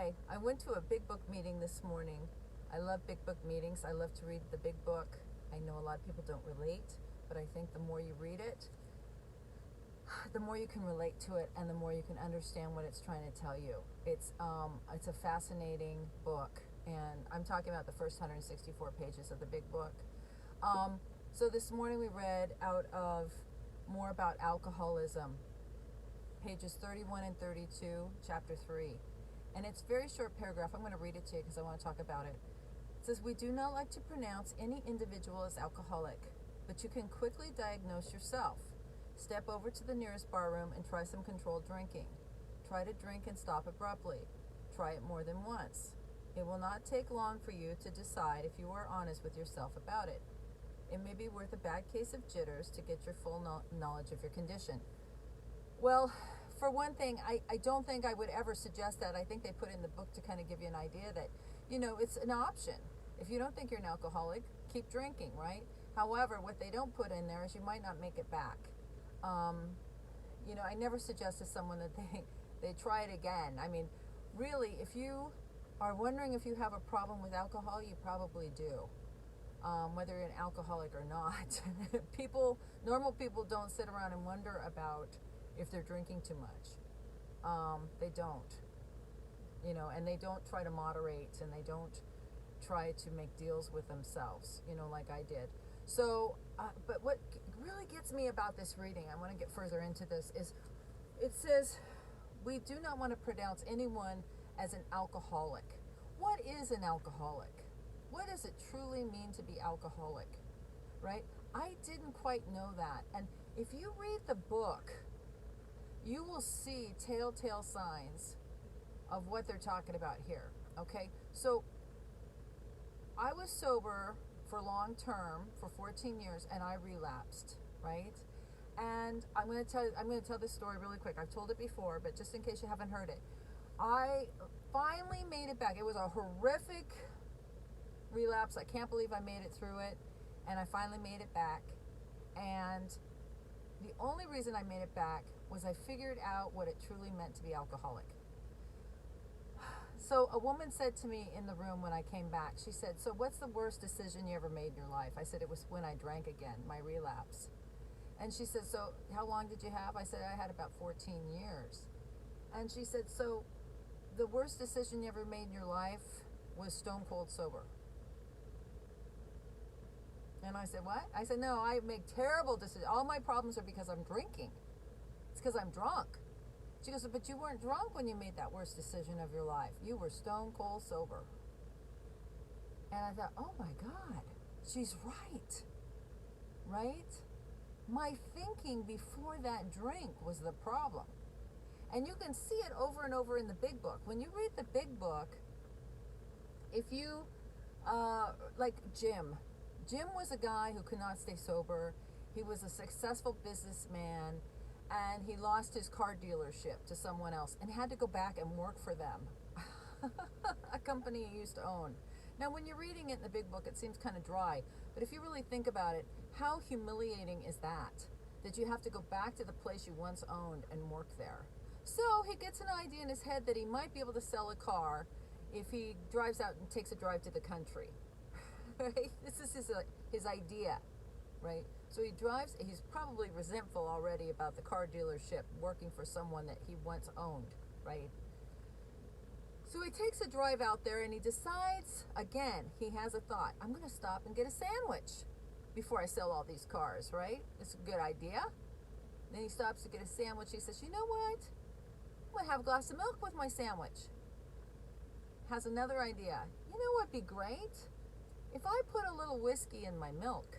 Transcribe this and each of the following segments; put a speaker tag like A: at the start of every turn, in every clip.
A: Hi, I went to a big book meeting this morning. I love big book meetings. I love to read the big book. I know a lot of people don't relate, but I think the more you read it, the more you can relate to it and the more you can understand what it's trying to tell you. It's a fascinating book, and I'm talking about the first 164 pages of the big book. So this morning we read out of More About Alcoholism, pages 31 and 32, chapter 3. And it's a very short paragraph. I'm going to read it to you because I want to talk about it. It says, "We do not like to pronounce any individual as alcoholic, but you can quickly diagnose yourself. Step over to the nearest bar room and try some controlled drinking. Try to drink and stop abruptly. Try it more than once. It will not take long for you to decide if you are honest with yourself about it. It may be worth a bad case of jitters to get your full knowledge of your condition." Well, for one thing, I don't think I would ever suggest that. I think they put in the book to kind of give you an idea that, it's an option. If you don't think you're an alcoholic, keep drinking, right? However, what they don't put in there is you might not make it back. I never suggest to someone that they try it again. I mean, really, if you are wondering if you have a problem with alcohol, you probably do. Whether you're an alcoholic or not. Normal people don't sit around and wonder about if they're drinking too much. They don't, and they don't try to moderate, and they don't try to make deals with themselves, like I did. So, but what really gets me about this reading, I want to get further into this, is it says, we do not want to pronounce anyone as an alcoholic. What is an alcoholic? What does it truly mean to be alcoholic, right? I didn't quite know that. And if you read the book, you will see telltale signs of what they're talking about here, okay? So I was sober for long term for 14 years and I relapsed, right? And I'm going to tell this story really quick. I've told it before, but just in case you haven't heard it. I finally made it back. It was a horrific relapse. I can't believe I made it through it, and I finally made it back. And the only reason I made it back was I figured out what it truly meant to be alcoholic. So a woman said to me in the room when I came back, she said, "So what's the worst decision you ever made in your life?" I said, "It was when I drank again, my relapse." And she said, "So how long did you have?" I said, "I had about 14 years. And she said, "So the worst decision you ever made in your life was stone cold sober?" And I said, "What?" I said, "No, I make terrible decisions. All my problems are because I'm drinking. It's because I'm drunk." She goes, "But you weren't drunk when you made that worst decision of your life. You were stone cold sober." And I thought, oh my God, she's right. Right? My thinking before that drink was the problem. And you can see it over and over in the big book. When you read the big book, if you, like Jim was a guy who could not stay sober. He was a successful businessman, and he lost his car dealership to someone else and had to go back and work for them, a company he used to own. Now, when you're reading it in the big book, it seems kind of dry, but if you really think about it, how humiliating is that you have to go back to the place you once owned and work there? So he gets an idea in his head that he might be able to sell a car if he drives out and takes a drive to the country. Right? This is his idea, right? So he drives. He's probably resentful already about the car dealership working for someone that he once owned, right? So he takes a drive out there and he decides, again, he has a thought. I'm going to stop and get a sandwich before I sell all these cars, right? It's a good idea. Then he stops to get a sandwich. He says, "You know what? I'm going to have a glass of milk with my sandwich." Has another idea. "You know what'd be great? If I put a little whiskey in my milk."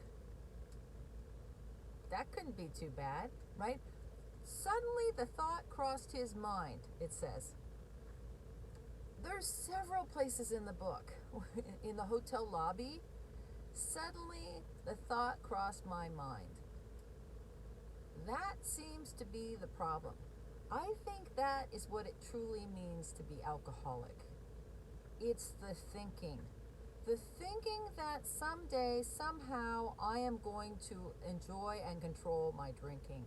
A: That couldn't be too bad, right? Suddenly the thought crossed his mind, it says. There's several places in the book. In the hotel lobby, suddenly the thought crossed my mind. That seems to be the problem. I think that is what it truly means to be alcoholic. It's the thinking. The thinking that someday, somehow, I am going to enjoy and control my drinking.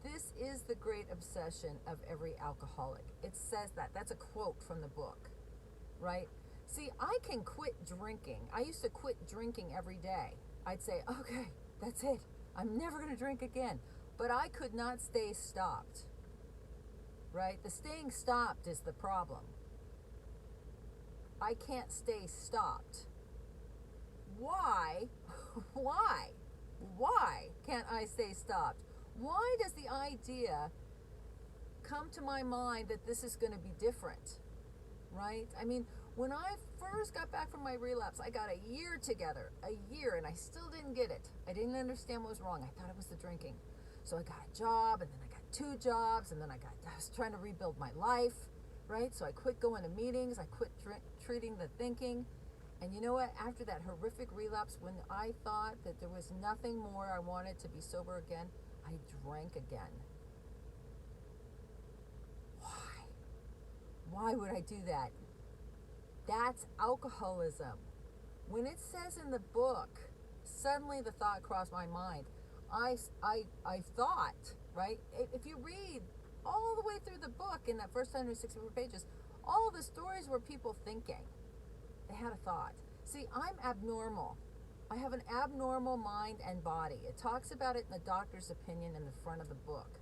A: This is the great obsession of every alcoholic. It says that. That's a quote from the book. right? See, I can quit drinking. I used to quit drinking every day. I'd say, okay, that's it. I'm never going to drink again. But I could not stay stopped, right? The staying stopped is the problem. I can't stay stopped. Why? Why can't I stay stopped? Why does the idea come to my mind that this is going to be different, right? I mean, when I first got back from my relapse, I got a year together, and I still didn't get it. I didn't understand what was wrong. I thought it was the drinking. So I got a job, and then I got 2 jobs, and then I was trying to rebuild my life, right? So I quit going to meetings, I quit treating the thinking. And you know what? After that horrific relapse, when I thought that there was nothing more I wanted to be sober again, I drank again. Why? Why would I do that? That's alcoholism. When it says in the book, suddenly the thought crossed my mind. I thought, right? If you read all the way through the book in that first 164 pages, all the stories were people thinking. They had a thought. See, I'm abnormal. I have an abnormal mind and body. It talks about it in the doctor's opinion in the front of the book.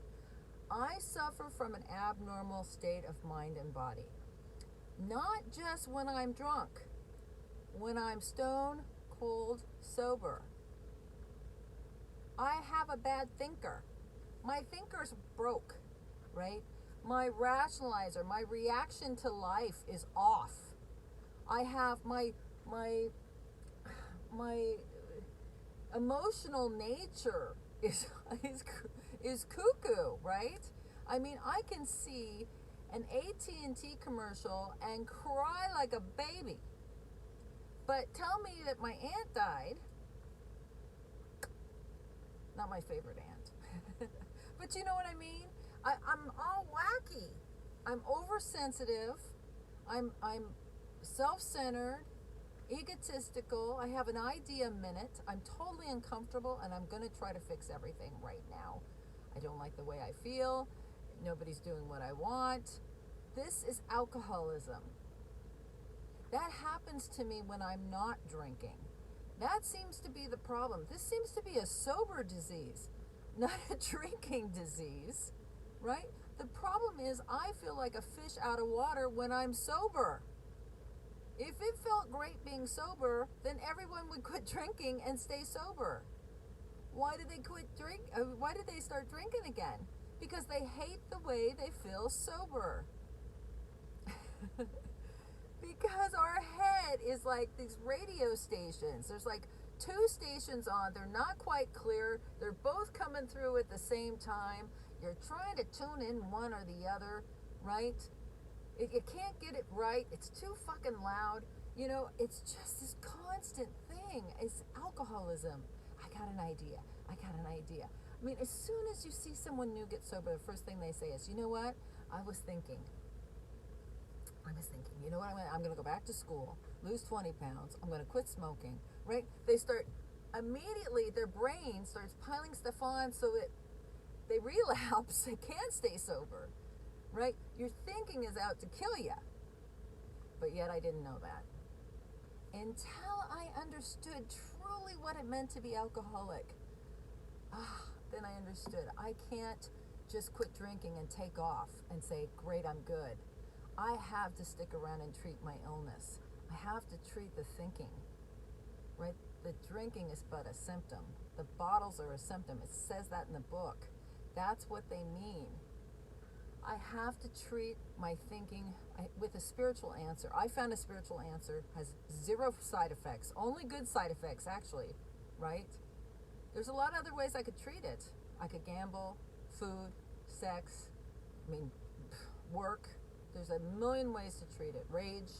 A: I suffer from an abnormal state of mind and body. Not just when I'm drunk, when I'm stone cold sober. I have a bad thinker. My thinker's broke, right? My rationalizer, my reaction to life is off. I have my emotional nature is cuckoo, right? I mean, I can see an AT&T commercial and cry like a baby. But tell me that my aunt died. Not my favorite aunt. But you know what I mean? I'm all wacky. I'm oversensitive. I'm self-centered, egotistical. I have an idea a minute. I'm totally uncomfortable, and I'm going to try to fix everything right now. I don't like the way I feel. Nobody's doing what I want. This is alcoholism. That happens to me when I'm not drinking. That seems to be the problem. This seems to be a sober disease, not a drinking disease, right? The problem is I feel like a fish out of water when I'm sober. If it felt great being sober, then everyone would quit drinking and stay sober. Why did they Why did they start drinking again? Because they hate the way they feel sober. Because our head is like these radio stations. There's like 2 stations on. They're not quite clear. They're both coming through at the same time. You're trying to tune in one or the other, right? You can't get it right. It's too fucking loud. You know, it's just this constant thing. It's alcoholism. I got an idea. I mean, as soon as you see someone new get sober, the first thing they say is, you know what? I was thinking, you know what? I'm going to go back to school, lose 20 pounds. I'm going to quit smoking, right? They start, immediately their brain starts piling stuff on so that they relapse. They can't stay sober, right? Your thinking is out to kill you. But yet I didn't know that. Until I understood truly what it meant to be alcoholic. Then I understood. I can't just quit drinking and take off and say, great, I'm good. I have to stick around and treat my illness. I have to treat the thinking, right? The drinking is but a symptom. The bottles are a symptom. It says that in the book. That's what they mean. I have to treat my thinking with a spiritual answer. I found a spiritual answer has 0 side effects, only good side effects, actually, right? There's a lot of other ways I could treat it. I could gamble, food, sex, work. There's a million ways to treat it. Rage.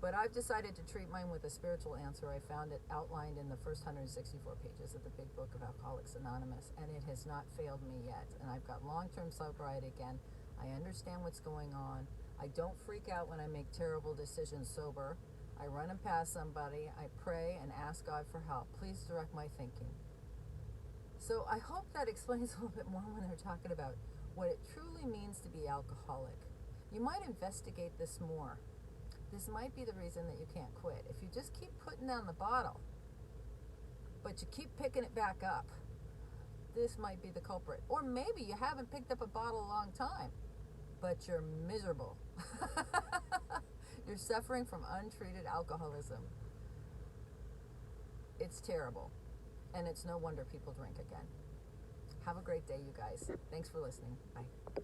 A: But I've decided to treat mine with a spiritual answer. I found it outlined in the first 164 pages of the big book of Alcoholics Anonymous, and it has not failed me yet. And I've got long-term sobriety again. I understand what's going on. I don't freak out when I make terrible decisions sober. I run and pass somebody. I pray and ask God for help. Please direct my thinking. So I hope that explains a little bit more when they're talking about what it truly means to be alcoholic. You might investigate this more. this might be the reason that you can't quit. If you just keep putting down the bottle, but you keep picking it back up, this might be the culprit. Or maybe you haven't picked up a bottle a long time, but you're miserable. You're suffering from untreated alcoholism. It's terrible. And it's no wonder people drink again. Have a great day, you guys. Thanks for listening. Bye.